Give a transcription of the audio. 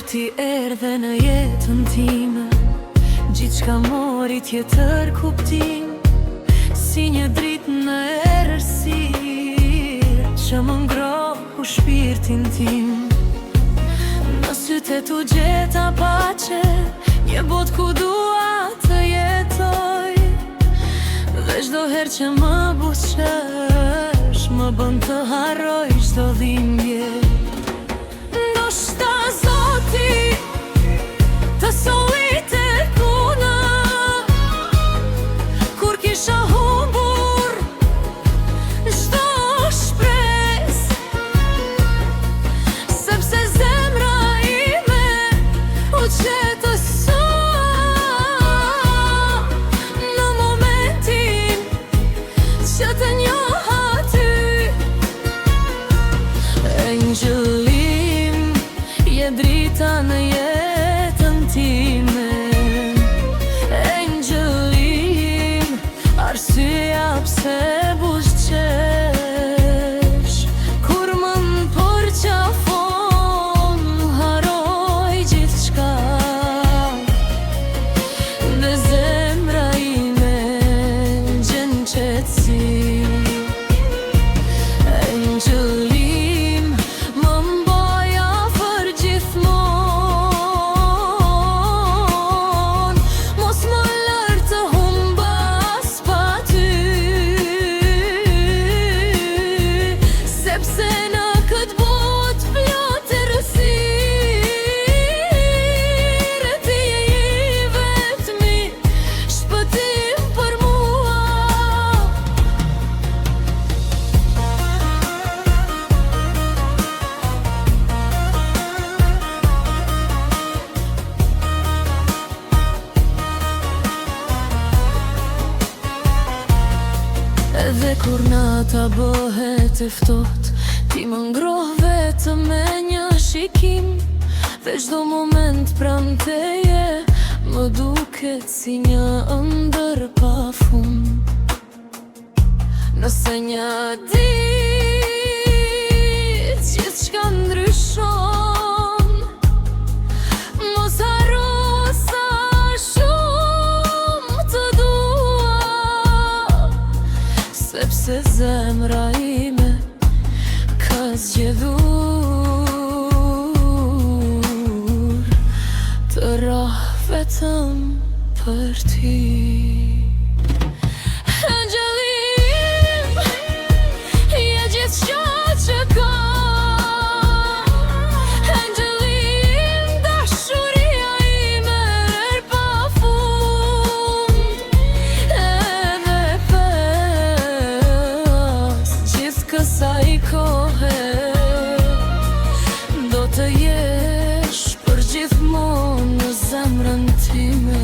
Ti erdhe në jetën time, gjithçka mori tjetër kuptim, si një dritë në errësirë që më ngrohu shpirtin tim. Në sytë e tu gjeta pace, një botë ku dua të jetoj, dhe çdo herë që më buzëqesh, më bën të harroj çdo dhimbje. Ndoshta Zoti të solli tek puna, kur kisha humbur çdo shpresë, sepse zemra ime u qetësua në momentin që të njoha ty. Engjëllim, je drita në jetën time. Engjëllim, arsyeja pse buzëqesh, kur më përqafon, harroj gjithçka, dhe zemra ime gjen qetësi. Engjëllim, më mbaj afër gjithmonë, mos më lër të humbas pa ty, sepse në këtë botë plot errësirë, ti je i vetmi shpëtim për mua. Edhe kur nata bëhet e ftohtë, ti më ngroh vetëm me një shikim, dhe çdo moment pranë teje më duket si një ëndër pafund. Nëse një ditë gjithçka ndryshon, mos harro sa shumë të dua, sepse zemra ime ka zgjedhur të rah vetëm për ty. Engjëllim, je gjithçka që kam. Engjëllim, dashuria ime erë pafund, edhe pas gjithë kësaj kohe do të jesh për gjithmonë në zemrën time.